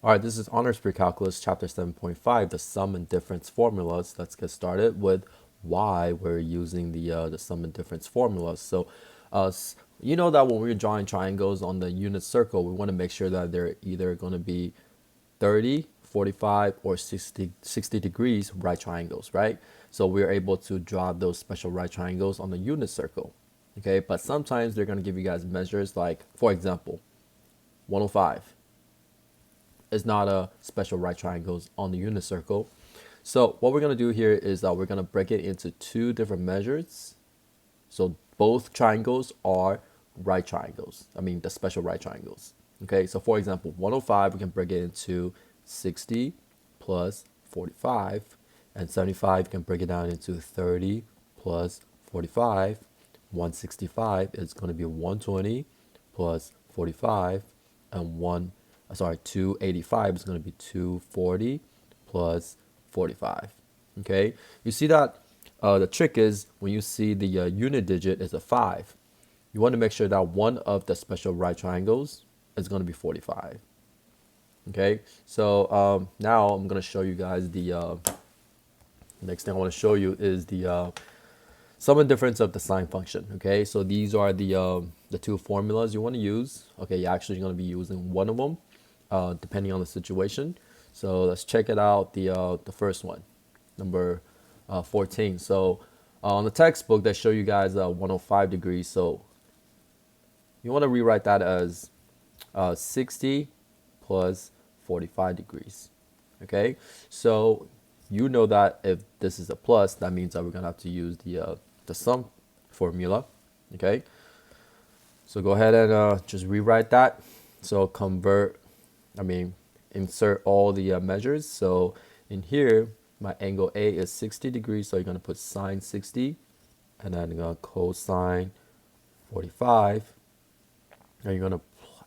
All right, this is Honors Pre-Calculus, Chapter 7.5, the sum and difference formulas. Let's get started with why we're using the sum and difference formulas. So, you know that when we're drawing triangles on the unit circle, we want to make sure that they're either going to be 30, 45, or 60 degrees right triangles, right? So we're able to draw those special right triangles on the unit circle, okay? But sometimes they're going to give you guys measures like, for example, 105. Is not a special right triangles on the unit circle. So what we're going to do here is that we're going to break it into two different measures. So both triangles are right triangles. I mean, the special right triangles. Okay, so for example, 105, we can break it into 60 plus 45, and 75 can break it down into 30 plus 45. 165 is going to be 120 plus 45, and 285 is going to be 240 plus 45. Okay, you see that the trick is when you see the unit digit is a 5, you want to make sure that one of the special right triangles is going to be 45. Okay, so now I'm going to show you guys the next thing I want to show you is the sum and difference of the sine function. Okay, so these are the two formulas you want to use. Okay, you're actually going to be using one of them depending on the situation. So let's check it out. The first one, number 14. So on the textbook, they show you guys 105 degrees. So you want to rewrite that as 60 plus 45 degrees. Okay, so you know that if this is a plus, that means that we're gonna have to use the sum formula. Okay, so go ahead and just rewrite that. So insert all the measures. So in here, my angle A is 60 degrees, so you're gonna put sine 60, and then cosine 45, and you're gonna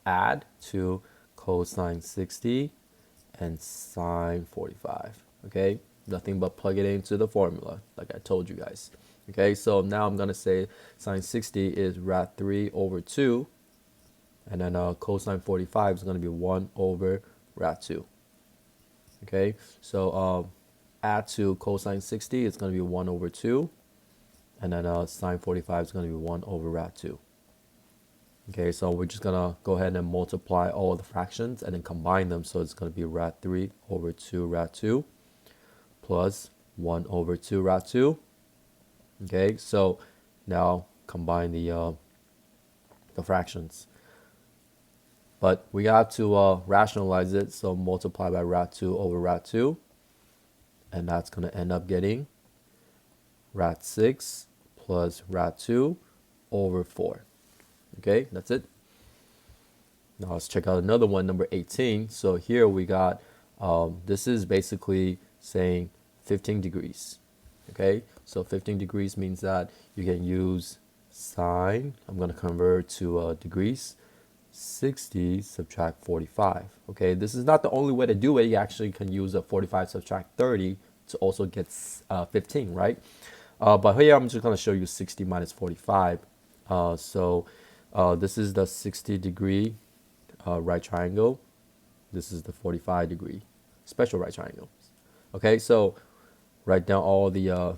add to cosine 60 and sine 45. Okay, nothing but plug it into the formula like I told you guys. Okay, so now I'm gonna say sine 60 is rad 3 over 2, and then cosine 45 is gonna be 1 over rad 2. Okay, so add to cosine 60, it's gonna be 1 over 2, and then sine 45 is gonna be 1 over rad 2. Okay, so we're just gonna go ahead and multiply all the fractions and then combine them. So it's gonna be rad 3 over 2 rad 2 plus 1 over 2 rad 2. Okay, so now combine the fractions. But we have to rationalize it, so multiply by rad 2 over rad 2. And that's gonna end up getting rad 6 plus rad 2 over 4. Okay, that's it. Now let's check out another one, number 18. So here we got, this is basically saying 15 degrees. Okay, so 15 degrees means that you can use sine, I'm going to convert to degrees, 60 subtract 45. Okay, this is not the only way to do it. You actually can use a 45 subtract 30 to also get 15, right? But here I'm just going to show you 60 minus 45. This is the 60 degree right triangle. This is the 45 degree special right triangle. Okay, so write down all the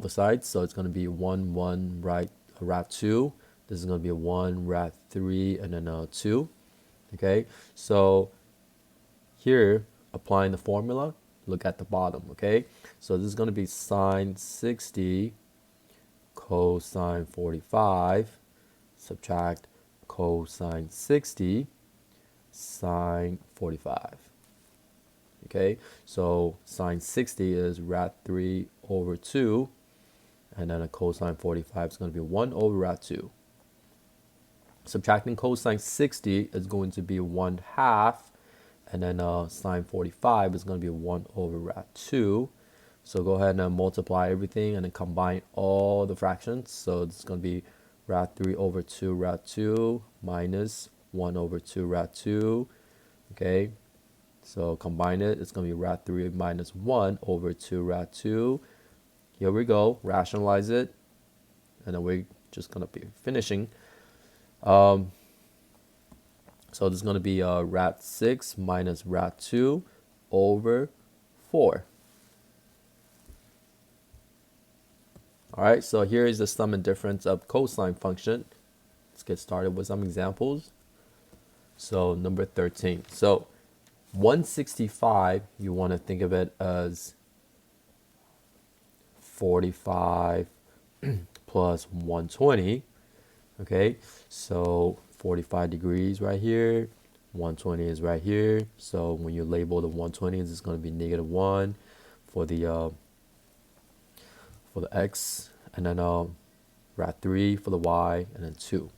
sides. So it's going to be 1 1 right rad 2. This is going to be a 1 rad 3 and then a 2. Okay, so here applying the formula, look at the bottom. Okay, so this is going to be sine 60 cosine 45 subtract cosine 60 sine 45. Okay, so sine 60 is rad 3 over 2, and then a cosine 45 is going to be 1 over rad 2. Subtracting cosine 60 is going to be 1/2, and then sine 45 is going to be 1 over rad 2. So go ahead and multiply everything and then combine all the fractions. So it's going to be rad 3 over 2 rad 2 minus 1 over 2 rad 2. Okay, so combine it. It's going to be rad 3 minus 1 over 2 rad 2. Here we go. Rationalize it. And then we're just going to be finishing. So this is going to be rat 6 minus rat 2 over 4. All right, so here is the sum and difference of cosine function. Let's get started with some examples. So number 13. So 165, you want to think of it as 45 plus 120. Okay, so 45 degrees right here, 120 is right here. So when you label the 120s, it's going to be -1 for the x, and then rat 3 for the y, and then 2.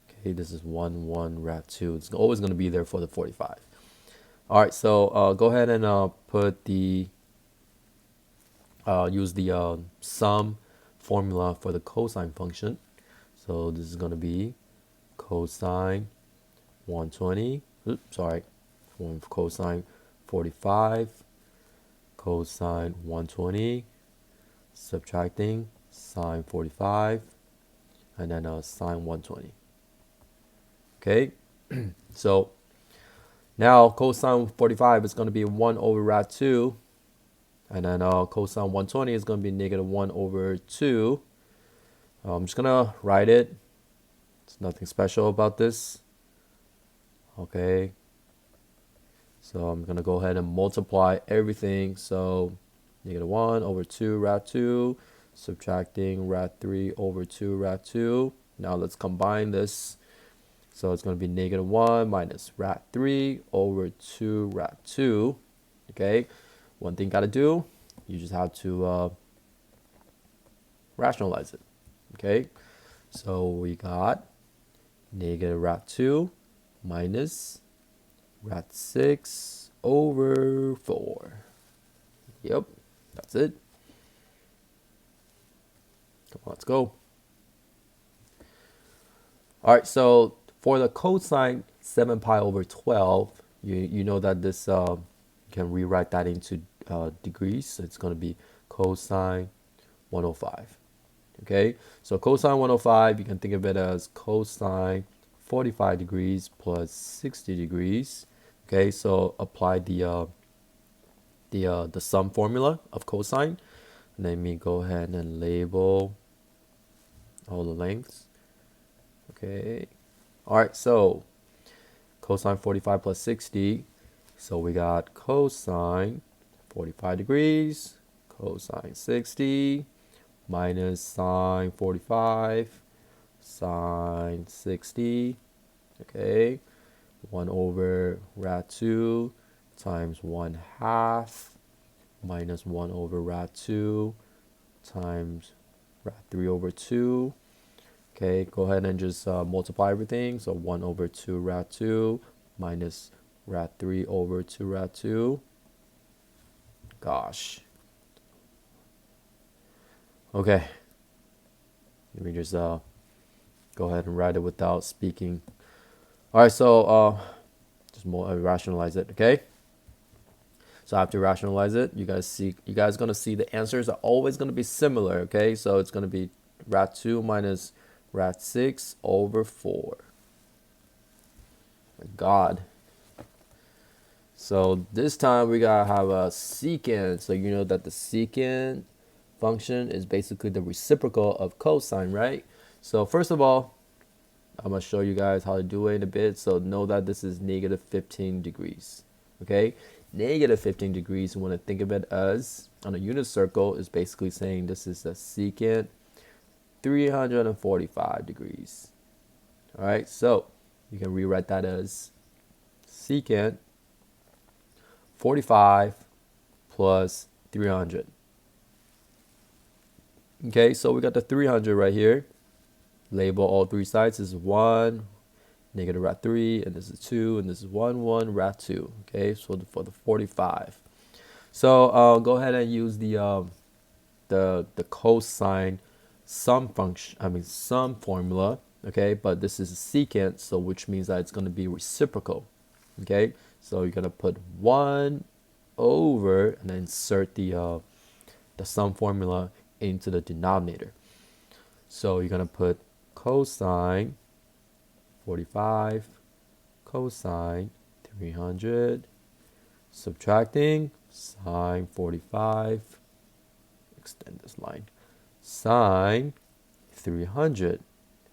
Okay, this is 1 1 rat 2. It's always going to be there for the 45. All right, so go ahead and put the use the sum formula for the cosine function. So this is going to be cosine 120. Oops, sorry, cosine 45, cosine 120, subtracting sine 45, and then sine 120. Okay, so now cosine 45 is going to be 1 over rat 2, and then cosine 120 is going to be -1 over 2. I'm just going to write it. It's nothing special about this. Okay, so I'm going to go ahead and multiply everything. So -1 over 2 rat 2, subtracting rat 3 over 2 rat 2. Now let's combine this. So it's going to be -1 minus rat 3 over 2 rat 2. Okay, one thing got to do, you just have to rationalize it. Okay, so we got -rat 2 minus rat 6 over 4. Yep, that's it. Come on, let's go. All right, so for the cosine 7 pi over 12, you know that this you can rewrite that into degrees. So it's going to be cosine 105. Okay, so cosine 105, you can think of it as cosine 45 degrees plus 60 degrees. Okay, so apply the sum formula of cosine. Let me go ahead and label all the lengths. Okay, all right, so cosine 45 plus 60. So we got cosine 45 degrees, cosine 60, minus sine 45, sine 60, okay, 1 over rat 2 times 1/2 minus 1 over rat 2 times rat 3 over 2. Okay, go ahead and just multiply everything. So 1 over 2 rat 2 minus rat 3 over 2 rat 2. Gosh. Okay, let me just go ahead and write it without speaking. All right, so just rationalize it. Okay, so after rationalize it, you guys gonna see the answers are always gonna be similar. Okay, so it's gonna be rat 2 minus rat 6 over 4. My God. So this time we gotta have a secant. So you know that the secant function is basically the reciprocal of cosine, right? So first of all, I'm gonna show you guys how to do it in a bit. So know that this is -15 degrees. Okay, -15 degrees, you want to think of it as on a unit circle is basically saying this is a secant 345 degrees. All right, so you can rewrite that as secant 45 plus 300. Okay, so we got the 300 right here. Label all three sides. This is 1, -rat 3, and this is 2, and this is 1 1 rat 2. Okay, so for the 45. So go ahead and use the cosine sum function. Sum formula. Okay, but this is a secant, so which means that it's going to be reciprocal. Okay, so you're gonna put 1 over and then insert the sum formula into the denominator. So you're gonna put cosine 45, cosine 300, subtracting sine 45, extend this line, sine 300.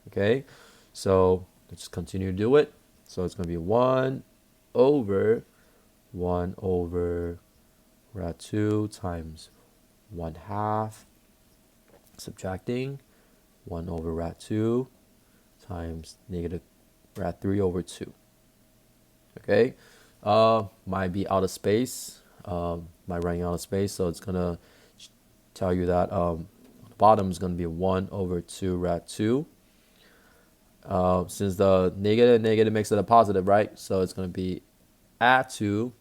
Okay, so let's just continue to do it. So it's going to be 1 over rad 2 times 1/2, subtracting 1 over rad 2 times negative rad 3 over 2. Okay, might be out of space, might running out of space, so it's gonna tell you that the bottom is gonna be 1 over 2 rad 2. Since the negative makes it a positive, right? So it's gonna be add 2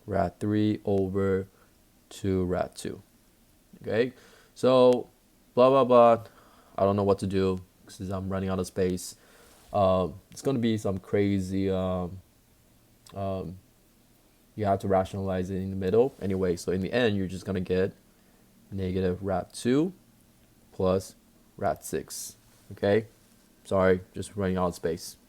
rad 3 over 2 rad 2. Okay, so blah blah blah. I don't know what to do since I'm running out of space. It's gonna be some crazy. You have to rationalize it in the middle anyway. So in the end, you're just gonna get negative rad 2 plus rad 6. Okay, sorry, just running out of space.